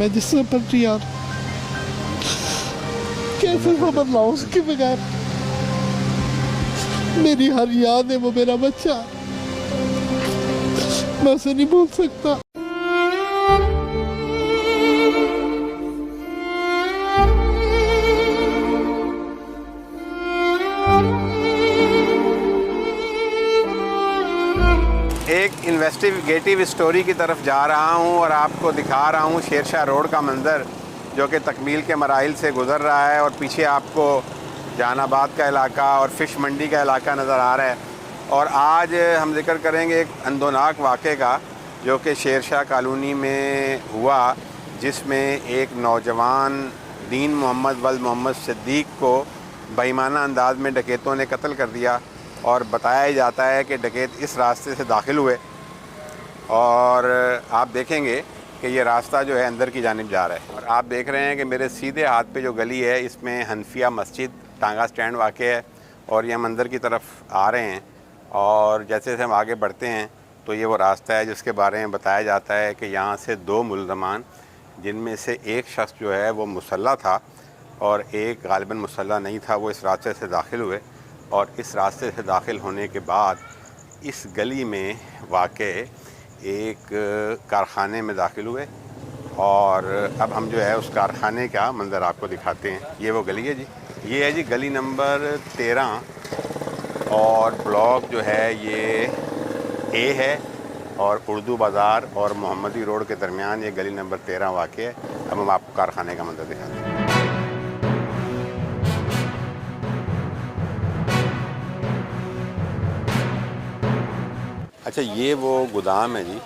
है जिससे पर यार कैसे समझ लाऊं उसके बगैर। मेरी हर याद है वो मेरा बच्चा, मैं उसे नहीं भूल सकता। एक इन्वेस्टिगेटिव स्टोरी की तरफ जा रहा हूं और आपको दिखा रहा हूं शेरशाह रोड का मंज़र, जो कि तकमील के मराइल से गुज़र रहा है। और पीछे आपको जहानाबाद का इलाका और फ़िश मंडी का इलाका नज़र आ रहा है। और आज हम जिक्र करेंगे एक अंदोनाक वाक़े का, जो कि शेरशाह कॉलोनी में हुआ, जिसमें एक नौजवान दीन मोहम्मद वल्द मोहम्मद सिद्दीक़ को बेईमाना अंदाज में डकैतों ने कत्ल कर दिया। और बताया जाता है कि डकैत इस रास्ते से दाखिल हुए और आप देखेंगे कि ये रास्ता जो है अंदर की जानिब जा रहा है। और आप देख रहे हैं कि मेरे सीधे हाथ पे जो गली है, इसमें हनफिया मस्जिद टांगा स्टैंड वाक़ है और ये हम अंदर की तरफ आ रहे हैं। और जैसे जैसे हम आगे बढ़ते हैं तो ये वो रास्ता है जिसके बारे में बताया जाता है कि यहाँ से 2 मुल्ज़मान, जिनमें से एक शख्स जो है वो मुसल्ला था और एक गालिबन मुसल्ला नहीं था, वो इस रास्ते से दाखिल हुए। और इस रास्ते से दाखिल होने के बाद इस गली में वाक़ एक कारख़ाने में दाखिल हुए। और अब हम जो है उस कारख़ाने का मंज़र आपको दिखाते हैं। ये वो गली है जी, ये है जी गली नंबर 13 और ब्लॉक जो है ये ए है। और उर्दू बाज़ार और मोहम्मदी रोड के दरमियान ये गली नंबर 13 वाक़ है। अब हम आपको कारख़ाने का मंज़र दिखाते हैं। अच्छा, ये वो गोदाम है जी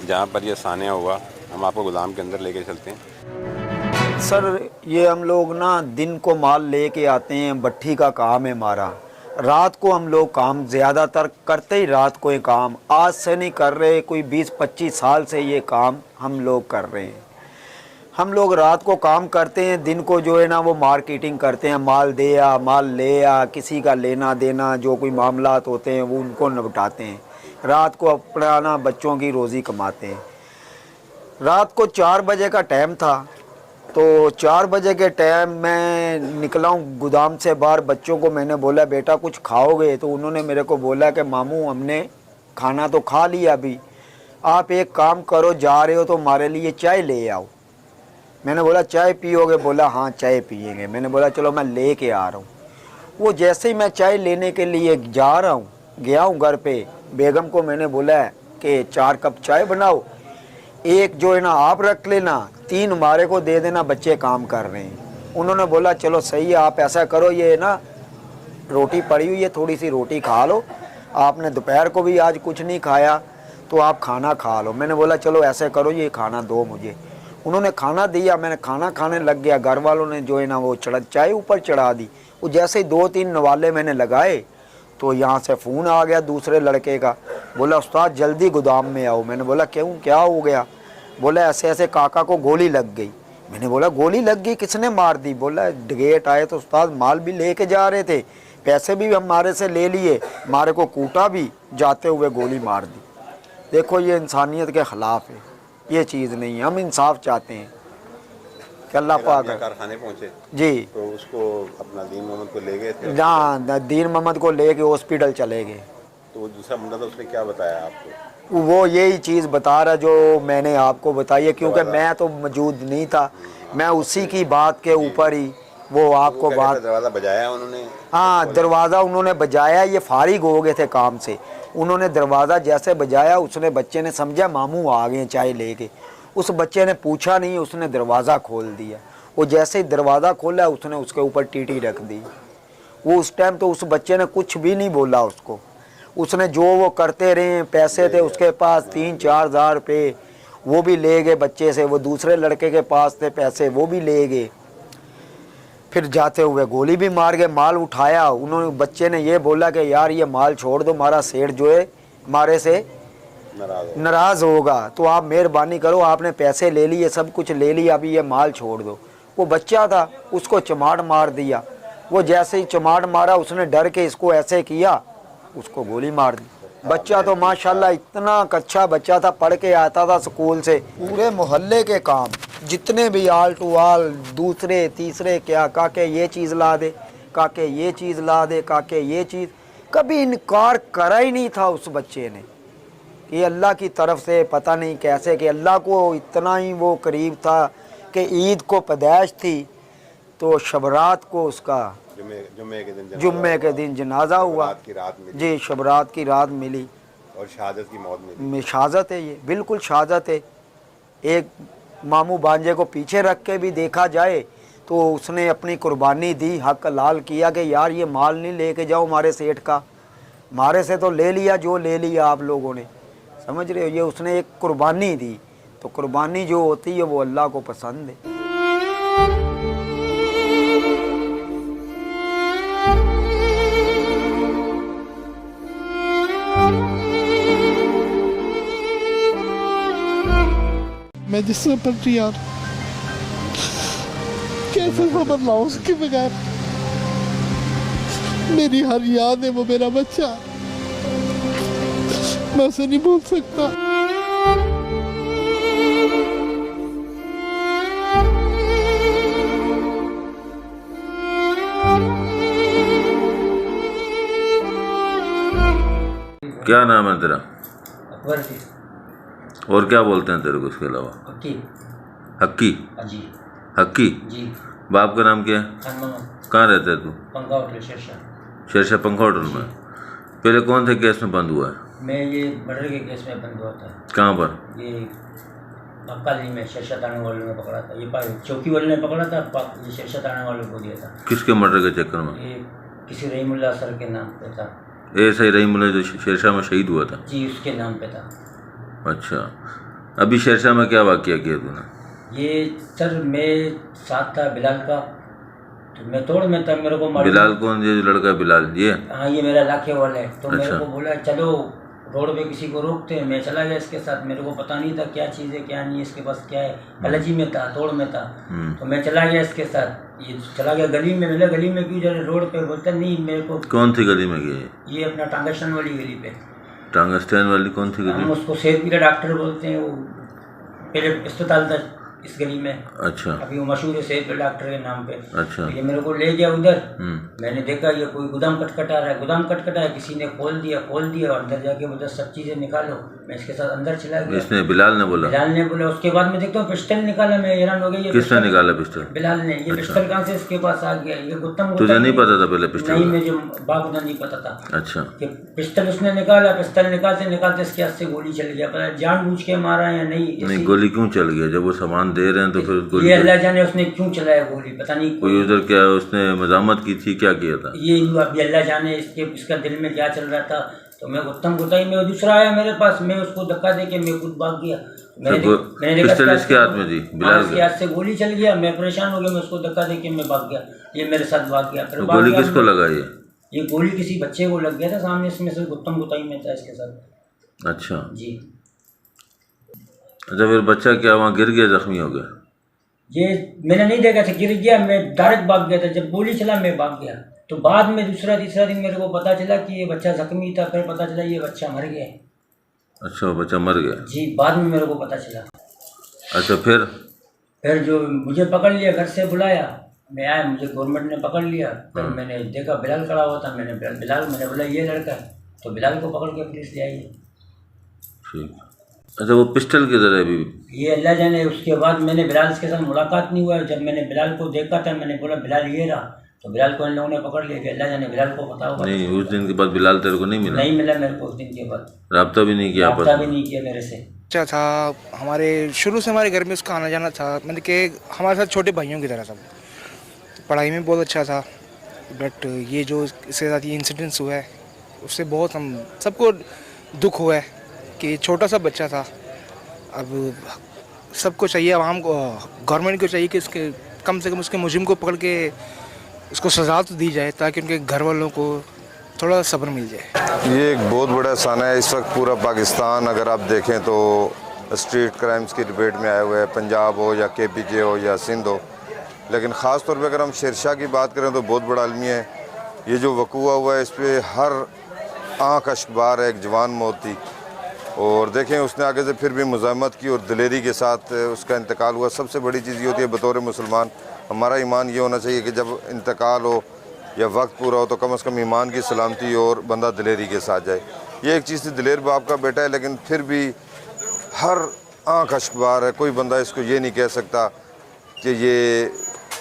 जहाँ पर ये सानिया हुआ। हम आपको गोदाम के अंदर लेके चलते हैं। सर, ये हम लोग ना दिन को माल लेके आते हैं, भट्ठी का काम है हमारा। रात को हम लोग काम ज़्यादातर करते ही रात को ये काम, आज से नहीं कर रहे, कोई 20-25 साल से ये काम हम लोग कर रहे हैं। हम लोग रात को काम करते हैं, दिन को जो है ना वो मार्केटिंग करते हैं, माल दे आ माल ले आ, किसी का लेना देना जो कोई मामलात होते हैं वो उनको निपटाते हैं। रात को अपना ना बच्चों की रोज़ी कमाते हैं। रात को 4 बजे का टाइम था, तो 4 बजे के टाइम मैं निकला हूँ गोदाम से बाहर। बच्चों को मैंने बोला बेटा कुछ खाओगे, तो उन्होंने मेरे को बोला कि मामू हमने खाना तो खा लिया, अभी आप एक काम करो, जा रहे हो तो हमारे लिए चाय ले आओ। मैंने बोला चाय पियोगे? बोला हाँ चाय पिएंगे। मैंने बोला चलो मैं ले के आ रहा हूँ। वो जैसे ही मैं चाय लेने के लिए जा रहा हूँ, गया हूँ घर पे, बेगम को मैंने बोला कि 4 कप चाय बनाओ, एक जो है ना आप रख लेना, 3 हमारे को दे देना, बच्चे काम कर रहे हैं। उन्होंने बोला चलो सही है, आप ऐसा करो, ये ना रोटी पड़ी हुई है, थोड़ी सी रोटी खा लो, आपने दोपहर को भी आज कुछ नहीं खाया तो आप खाना खा लो। मैंने बोला चलो ऐसे करो, ये खाना दो मुझे। उन्होंने खाना दिया, मैंने खाना खाने लग गया। घर वालों ने जो है ना वो चाय ऊपर चढ़ा दी। वो जैसे ही 2-3 नवाले मैंने लगाए तो यहाँ से फ़ोन आ गया दूसरे लड़के का, बोला उस्ताद जल्दी गोदाम में आओ। मैंने बोला क्यों, क्या हो गया? बोला ऐसे ऐसे काका को गोली लग गई। मैंने बोला गोली लग गई, किसने मार दी? बोला डकैत आए तो उस्ताद माल भी लेके जा रहे थे, पैसे भी हमारे से ले लिए, हमारे को कूटा भी, जाते हुए गोली मार दी। देखो ये इंसानियत के ख़िलाफ़ है, ये चीज़ नहीं है। हम इंसाफ चाहते हैं कि अल्लाह पाक। कारखाने पहुँचे जी, तो उसको अपना दीन मोहम्मद को ले गए थे। जहाँ दीन मोहम्मद को ले के हॉस्पिटल चले गए। तो वो दूसरा बंदा था, उसने क्या बताया आपको? वो यही चीज़ बता रहा जो मैंने आपको बताई है, क्योंकि मैं तो मौजूद नहीं था, मैं उसी की बात के ऊपर ही वो आपको बात। दरवाज़ा बजाया उन्होंने? हाँ, दरवाज़ा उन्होंने बजाया, ये फारिग हो गए थे काम से। उन्होंने दरवाज़ा जैसे बजाया, उसने बच्चे ने समझा मामू आ गए चाय लेके। उस बच्चे ने पूछा नहीं, उसने दरवाज़ा खोल दिया। वो जैसे ही दरवाज़ा खोला उसने उसके ऊपर टीटी रख दी। वो उस टाइम तो उस बच्चे ने कुछ भी नहीं बोला उसको। उसने जो वो करते रहे, पैसे थे उसके पास 3-4 हज़ार रुपये, वो भी ले गए बच्चे से। वो दूसरे लड़के के पास थे पैसे, वो भी ले गए। फिर जाते हुए गोली भी मार गए। माल उठाया, उन्होंने बच्चे ने ये बोला कि यार ये माल छोड़ दो, हमारा सेठ जो है हमारे से नाराज़ होगा, तो आप मेहरबानी करो, आपने पैसे ले लिए, सब कुछ ले लिया, अभी ये माल छोड़ दो। वो बच्चा था, उसको चमाट मार दिया। वो जैसे ही चमाट मारा, उसने डर के इसको ऐसे किया, उसको गोली मार दी। बच्चा तो माशाल्लाह इतना अच्छा बच्चा था, पढ़ के आता था स्कूल से, पूरे मोहल्ले के काम जितने भी आल टू आल दूसरे तीसरे क्या काके ये चीज़ ला दे, काके ये चीज़ ला दे, काके ये चीज़, कभी इनकार करा ही नहीं था उस बच्चे ने। ये अल्लाह की तरफ से पता नहीं कैसे कि अल्लाह को इतना ही वो करीब था कि ईद को पैदाइश थी तो शबरात को उसका जुम्मे के दिन जनाजा हुआ। जी शबरात की रात मिली और शहादत की मौत मिली। शहादत है, ये बिल्कुल शहादत है। एक मामू भांजे को पीछे रख के भी देखा जाए तो उसने अपनी कुर्बानी दी, हक हलाल किया कि यार ये माल नहीं लेके जाओ हमारे सेठ का, हमारे से तो ले लिया जो ले लिया आप लोगों ने, समझ रहे हो। ये उसने एक कुर्बानी दी, तो कुर्बानी जो होती है वो अल्लाह को पसंद है। मैं जिससे पलटी यार कैसे खबर लाऊं उसके बगैर। मेरी हर याद है वो मेरा बच्चा, मैं उसे नहीं भूल सकता। क्या नाम है तेरा? अकबर जी। और क्या बोलते हैं तेरे को इसके अलावा? हक्की। हक्की? जी। हक्की? जी। बाप का नाम क्या है? खान मोहम्मद। कहाँ रहता है तू? पंखा होटल शेरशाह। शेरशाह पंखा होटल में। पहले कौन से केस में बंद हुआ है? मैं ये मर्डर के केस में बंद हुआ था। कहाँ पर? ये अक्काली में शेरशाह थाने वाले ने पकड़ा था, ये चौकी वाले ने पकड़ा था, ये शेरशाह थाने वाले को दिया था। किसके मर्डर के चक्कर में? ये किसी रहीमुल्लाह सर के नाम पे था। ऐसा ही रहीमुल्लाह जो शेरशाह में शहीद हुआ था? जी उसके नाम पे था। अच्छा, अभी शेरशाह में क्या वाक़या किया तूने? ये सर मैं साथ था बिलाल का, तो मैं तोड़ में था, मेरे को मालूम। बिलाल कौन? ये जो लड़का बिलाल ये? हाँ ये मेरा इलाके वाला है। तो अच्छा। मेरे को बोला चलो रोड पे किसी को रोकते हैं, मैं चला गया इसके साथ। मेरे को पता नहीं था क्या चीज़ है क्या नहीं है, इसके पास क्या है। अलजी में था, तोड़ में था, तो मैं चला गया इसके साथ। ये चला गया गली में, मैंने गली में क्यों जा रहे रोड पे? बोलता नहीं मेरे को। कौन सी गली में गए? ये अपना टांगस्टन वाली गली पे। टांगस्टन वाली कौन सी गली? हम उसको शेरपी का डॉक्टर बोलते हैं, वो पहले अस्पताल था इस गली में। अच्छा। अभी वो मशहूर है शेरपी डॉक्टर के नाम पे। अच्छा। तो ये मेरे को ले गया उधर। मैंने देखा ये कोई गोदाम खटखटा रहा है, गोदाम खटखटा है, किसी ने खोल दिया और अंदर जाके बोला सब चीज़ें निकालो। मैं इसके साथ अंदर चला गया। इसने बिलाल ने बोला? बिलाल ने बोला। उसके बाद मैं देखता हूँ पिस्टल निकाला, मैं हैरान हो गया। ये किसने निकाला पिस्टल? बिलाल ने। ये पिस्टल कहाँ से इसके पास आ गया? ये गुत्तम तुझे नहीं पता था पहले पिस्टल? नहीं, मुझे बाखुदा नहीं पता था। अच्छा। कि पिस्टल उसने निकाला, पिस्टल निकालते इसके हाथ से गोली चल गया। पता जानबूझ के मारा या नहीं गोली क्यों चल गया? जब वो सामान दे रहे हैं तो फिर ये अल्लाह जाने उसने क्यों चलाया गोली, पता नहीं। कोई उधर क्या उसने मजामत की थी, क्या किया था? ये अभी अल्लाह जाने इसका दिल में क्या चल रहा था। तो मैं गुत्तम गुताई में दूसरा आया मेरे पास, मैं उसको धक्का दे के मैं खुद भाग गया। मैंने पिस्टल इसके हाथ में थी? बिलाल के हाथ से गोली चल गया। मैं परेशान हो गया, मैं उसको धक्का दे के मैं भाग गया। ये मेरे साथ भाग गया। फिर गोली किसको लगा? ये गोली किसी बच्चे को लग गया था सामने, इसमें से गुत्तम गुताई में था इसके साथ। अच्छा जी। अच्छा, फिर बच्चा क्या वहाँ गिर गया, जख्मी हो गया? ये मैंने नहीं देखा था, गिर गया। मैं डायरेक्ट भाग गया था, जब गोली चला मैं भाग गया। तो बाद में दूसरा तीसरा दिन मेरे को पता चला कि ये बच्चा जख्मी था, फिर पता चला ये बच्चा मर गया। अच्छा, वो बच्चा मर गया? जी, बाद में मेरे को पता चला। अच्छा, फिर जो मुझे पकड़ लिया, घर से बुलाया, मैं आया, मुझे गवर्नमेंट ने पकड़ लिया। फिर मैंने देखा बिलाल खड़ा हुआ था, मैंने बोला ये लड़का है, तो बिलाल को पकड़ के पुलिस ले आई। ठीक। अच्छा, वो पिस्टल किधर है अभी? ये अल्लाह जाने। उसके बाद मैंने बिलाल के साथ मुलाकात नहीं हुआ। जब मैंने बिलाल को देखा था, मैंने बोला बिलाल ये रहा, तो बिलाल को इन लोगों ने पकड़ लिया। अल्लाह जाने बिलाल को पता होगा। नहीं, उस दिन के बाद बिलाल तेरे को नहीं मिला? नहीं मिला मेरे को उस दिन के बाद। राब्ता भी नहीं किया? राब्ता भी नहीं किया मेरे से। अच्छा था, हमारे शुरू से हमारे घर में उसका आना जाना था, मतलब कि हमारे साथ छोटे भाइयों की तरह सब। पढ़ाई में बहुत अच्छा था, बट ये जो इसके साथ ये इंसिडेंस हुआ है उससे बहुत हम सबको दुख हुआ है कि छोटा सा बच्चा था। अब सबको चाहिए, आवाम को, गवर्नमेंट को चाहिए कि इसके कम से कम उसके मुजरिम को पकड़ के उसको सज़ा तो दी जाए, ताकि उनके घर वालों को थोड़ा सब्र मिल जाए। ये एक बहुत बड़ा साना है। इस वक्त पूरा पाकिस्तान अगर आप देखें तो स्ट्रीट क्राइम्स की डिबेट में आए हुए हैं, पंजाब हो या KPK हो या सिंध हो। लेकिन ख़ास तौर पे अगर हम शेरशाह की बात करें तो बहुत बड़ा अलमिया है। ये जो वक़ूआ हुआ है इस पर हर आँख अश्कबार है, एक जवान मौत थी। और देखें उसने आगे से फिर भी मुज़ाहमत की और दिलेरी के साथ उसका इंतकाल हुआ। सबसे बड़ी चीज़ ये होती है बतौर मुसलमान हमारा ईमान ये होना चाहिए कि जब इंतकाल हो या वक्त पूरा हो तो कम से कम ईमान की सलामती और बंदा दिलेरी के साथ जाए। ये एक चीज़ थी, दिलेर बाप का बेटा है, लेकिन फिर भी हर आँख अश्कबार है। कोई बंदा इसको ये नहीं कह सकता कि ये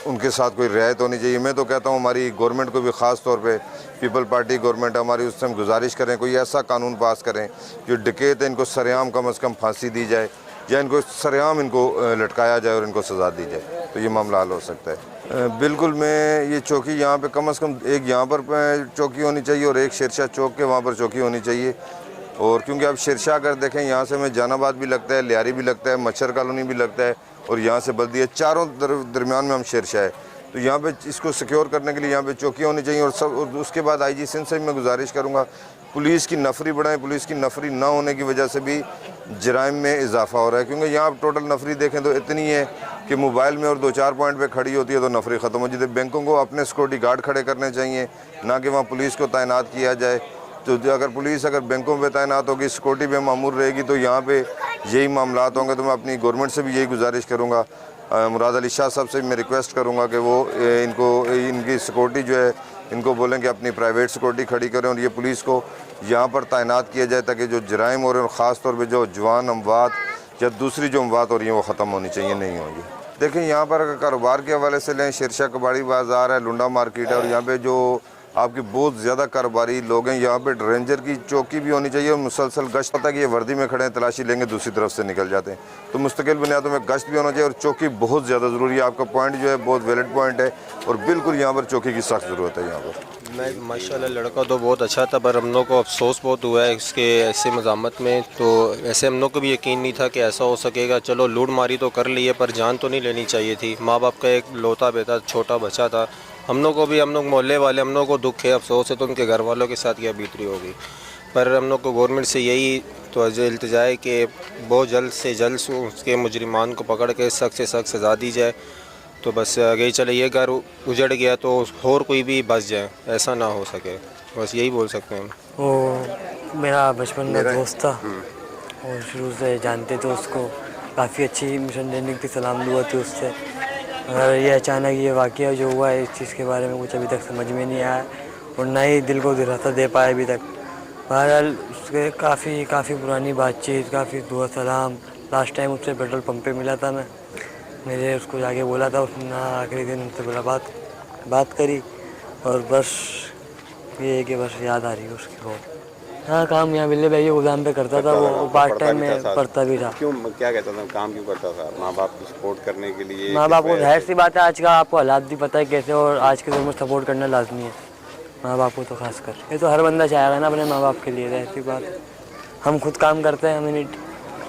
उनके साथ कोई रियायत होनी चाहिए। मैं तो कहता हूँ हमारी गवर्नमेंट को भी ख़ास तौर पे पीपल पार्टी गवर्नमेंट हमारी, उससे हम गुजारिश करें कोई ऐसा कानून पास करें जो डकैत है इनको सरेआम कम से कम फांसी दी जाए या इनको सरेआम इनको लटकाया जाए और इनको सज़ा दी जाए, तो ये मामला हल हो सकता है। बिल्कुल, मैं ये चौकी यहाँ पे कम से कम एक यहाँ पर चौकी होनी चाहिए और एक शेरशाह चौक के वहाँ पर चौकी होनी चाहिए। और क्योंकि अब शेरशाह अगर देखें यहाँ से हमें जहानाबाद भी लगता है, लियारी भी लगता है, मच्छर कॉलोनी भी लगता है और यहाँ से बल्दिया, चारों दरमियान में हम शेरशाह है। तो यहाँ पे इसको सिक्योर करने के लिए यहाँ पे चौकियाँ होनी चाहिए। और सब उसके बाद आईजी सिंध से भी मैं गुजारिश करूँगा पुलिस की नफरी बढ़ाएं। पुलिस की नफरी ना होने की वजह से भी जराइम में इजाफा हो रहा है, क्योंकि यहाँ टोटल नफरी देखें तो इतनी है कि मोबाइल में और 2-4 पॉइंट पे खड़ी होती है तो नफरी ख़त्म हो जाती है। बैंकों को अपने सिक्योरिटी गार्ड खड़े करने चाहिए, ना कि वहाँ पुलिस को तैनात किया जाए। तो अगर पुलिस अगर बैंकों पे तैनात होगी, सिक्योरिटी पे मामूर रहेगी, तो यहाँ पे यही मामलात होंगे। तो मैं अपनी गवर्नमेंट से भी यही गुजारिश करूँगा, मुराद अली शाह साहब से भी मैं रिक्वेस्ट करूँगा कि वो इनकी सिक्योरिटी जो है इनको बोलें कि अपनी प्राइवेट सिक्योरिटी खड़ी करें और ये पुलिस को यहाँ पर तैनात किया जाए ताकि जो जराइम हो रहे हैं, ख़ास तौर पे जो जवान अमवात या दूसरी जो अमवात हो रही हैं वो ख़त्म होनी चाहिए, नहीं होंगी। देखें यहाँ पर अगर कारोबार के हवाले से लें, शेरशाह कबाड़ी बाज़ार है, लुंडा मार्केट है और यहाँ पे जो आपकी बहुत ज़्यादा कारोबारी लोग हैं। यहाँ पे रेंजर की चौकी भी होनी चाहिए और मुसलसल गश्त, पता कि ये वर्दी में खड़े हैं, तलाशी लेंगे दूसरी तरफ से निकल जाते हैं, तो मुस्तकिल बुनियादों में गश्त भी होना चाहिए और चौकी बहुत ज़्यादा ज़रूरी है। आपका पॉइंट जो है बहुत वैलिड पॉइंट है और बिल्कुल यहाँ पर चौकी की सख्त ज़रूरत है। यहाँ पर मैं माशाल्लाह लड़का तो बहुत अच्छा था, पर हम लोग को अफसोस बहुत हुआ है इसके ऐसे मज़ामत में। तो ऐसे हम लोग को भी यकीन नहीं था कि ऐसा हो सकेगा। चलो लूट मारी तो कर ली है, पर जान तो नहीं लेनी चाहिए थी। माँ बाप का एक लौता बेटा छोटा बच्चा था। हम लोग को भी, हम लोग मोहल्ले वाले, हम लोग को दुख है, अफसोस है तो उनके घर वालों के साथ क्या बीतरी होगी। पर हम लोग को गवर्नमेंट से यही तो इल्तिजा है कि बहुत जल्द से जल्द उसके मुजरिमान को पकड़ के सख्त से सख्त सज़ा दी जाए। तो बस आगे चले, ये घर उजड़ गया तो और कोई भी बच जाए, ऐसा ना हो सके, बस यही बोल सकते हैं। वो मेरा बचपन का दोस्त था और शुरू से जानते थे उसको, काफ़ी अच्छी मिसअंडरस्टैंडिंग थी, सलाम दुआ थी उससे। और ये अचानक ये वाक़या जो हुआ है, इस चीज़ के बारे में कुछ अभी तक समझ में नहीं आया और ना ही दिल को दिलासा दे पाया अभी तक। बहरहाल उसके काफ़ी पुरानी बातचीत, काफ़ी दुआ सलाम। लास्ट टाइम उससे पेट्रोल पंप पे मिला था, मैंने उसको जाके बोला था, उसने आखिरी दिन उनसे बोला बात करी और बस ये है कि बस याद आ रही है उसकी बहुत। हाँ, काम यहाँ बिल्ले भाई गोदाम पे करता था, वो पार्ट टाइम में पढ़ता भी था। क्यों, क्या कहता था, काम क्यों करता था? माँ बाप को सपोर्ट करने के लिए? माँ बाप को, जाहिर सी बात है, आज का आपको हालात भी पता है कैसे, और आज के दौर में सपोर्ट करना लाजमी है माँ बाप को, तो खास कर ये तो हर बंदा चाहेगा ना अपने माँ बाप के लिए। ऐसी बात है, हम खुद काम करते हैं, हम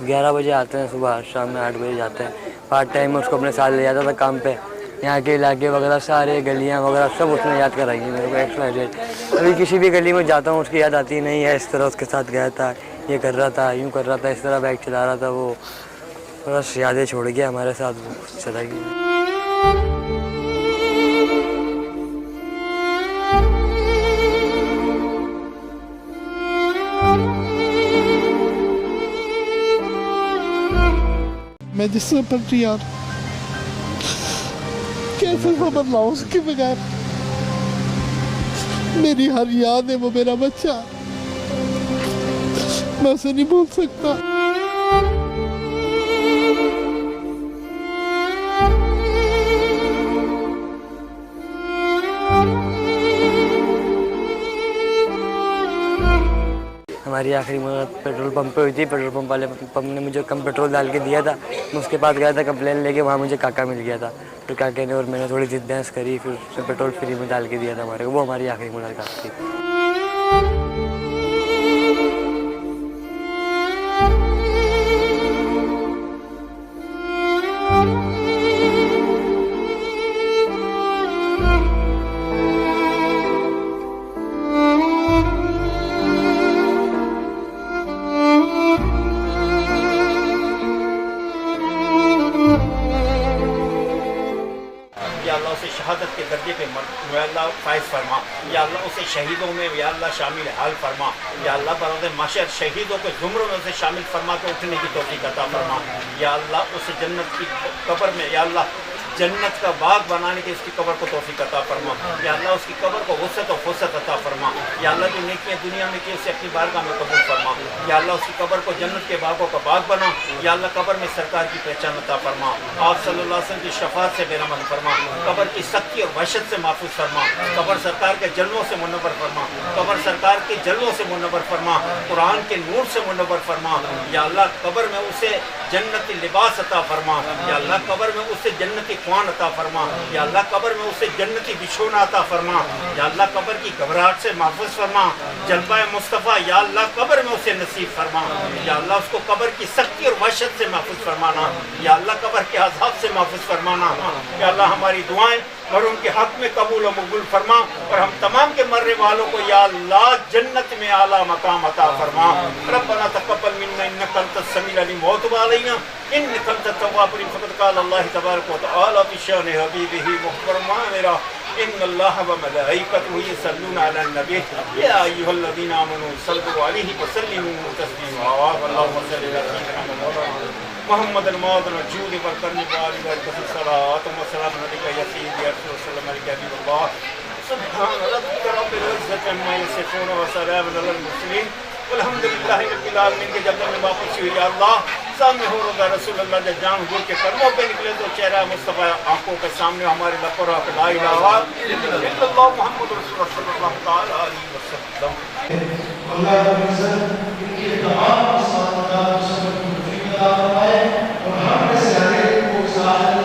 11 बजे आते हैं सुबह, शाम में 8 बजे जाते हैं। पार्ट टाइम में उसको अपने साथ ले जाता था काम पे। यहाँ के इलाके वगैरह सारे गलियाँ वगैरह सब उसने याद कराई है मेरे को, एक्स। अभी किसी भी गली में जाता हूँ उसकी याद आती नहीं है, इस तरह उसके साथ गया था, ये कर रहा था, यूँ कर रहा था, इस तरह बाइक चला रहा था। वो बस यादें छोड़ गया हमारे साथ, वो चला गया। मैं जिससे पर यार कैसे खबर लाऊं उसके बगैर। मेरी हर याद है वो मेरा बच्चा, मैं उसे नहीं भूल सकता। हमारी आखिरी मुलाकात पेट्रोल पंप पे हुई थी। पेट्रोल पंप ने मुझे कम पेट्रोल डाल के दिया था। मैं उसके पास गया था कंप्लेन लेके, वहाँ मुझे काका मिल गया था। फिर काके ने और मैंने थोड़ी जिद बहस करी, फिर उसने पेट्रोल फ्री में डाल के दिया था हमारे को। वो हमारी आखिरी मुलाकात थी। अल्लाह से शहादत के दर्जे पे या अल्लाह फायज फरमा, या अल्लाह उसे शहीदों में या अल्लाह शामिल हाल फरमा, या अल्लाह बरोज़ महशर शहीदों के ज़ुमरों में उसे शामिल फरमा के उठने की तौफीक अता फरमा, या अल्लाह उस जन्नत की कब्र में या अल्लाह जन्नत का बाग बनाने की उसकी कब्र को तौफीक अता फरमा, या अल्लाह उसकी कब्र को वसअत और फुर्सत अता फरमा, या अल्लाह जो नेकियां दुनिया में की उसे अपनी बारगाह में कबूल फरमा, या अल्लाह उसकी कब्र को जन्नत के बागों का बाग बना, या अल्लाह कब्र में सरकार की पहचान अता फरमा, आप सल्लल्लाहु अलैहि वसल्लम की शफाअत से बेरहमत फरमा, कब्र की सख्ती और वहशत से महफूज फरमा, कब्र सरकार के जलवों से मुनव्वर फरमा, कब्र सरकार के जलवों से मुनव्वर फरमा, कुरान के नूर से मुनव्वर फरमा, या अल्लाह कब्र में उसे जन्नती लिबास अता फरमा, या अल्लाह कब्र में उसे जन्नती ख्वान अता फरमा, या अल्लाह कब्र में उसे जन्नती बिछोना अता फरमा, या अल्लाह कब्र की घबराहट से महफूज फरमा, जलवा मुस्तफ़ा या अल्लाह कब्र में उसे नसीब फरमा, या अल्लाह उसको कब्र की सख्ती और वहशत से महफूज फरमाना, या अल्लाह कब्र के अज़ाब से महफूज फरमाना, या अल्लाह हमारी दुआएं और उनके हक में कबूल और मकबूल फरमा, और हम तमाम के मरने वालों को या अल्लाह जन्नत में आला मकाम अता फरमा। रब्बना तक़ब्बल मिन्ना इन्नका अंतस समीउल अलीम व तुब अलैना इन्नका अंतत तव्वाबुर रहीम। फ़क़द क़ाल अल्लाह तबारक व तआला फी शान हबीबिही मुहतरमा इन्नल्लाह व मलाइकतहु युसल्लूना अलन नबी या अय्युहल्लज़ीना आमनू सल्लु अलैहि व सल्लिमू तस्लीमा। अल्लाहुम्मा सल्लि अला सय्यिदिना मोहम्मद मौदन जूद बरकरनी वाली बरकत सलात व सलाम अलैका या सय्यदी या रसूल अलैका हबीबल्लाह सुब्हान रब्बिका रब्बिल इज्जति अम्मा यसिफून व सलामुन अलल मुरसलीन वल्हम्दुलिल्लाहि रब्बिल आलमीन। के जब में वापस हुई या अल्लाह सामने हो रोज़ा रसूलुल्लाह जब जान हुजूर के कदमों पे निकले तो चेहरा मुस्तफ़ा आंखों के सामने हमारे लपर ला इलाहा इल्लल्लाह मुहम्मद रसूलुल्लाह सल्लल्लाहु तआला अलैहि वसल्लम। अल्लाह रब्बुल इज्जत इनके तमाम साथ और हम में से हर एक को साथ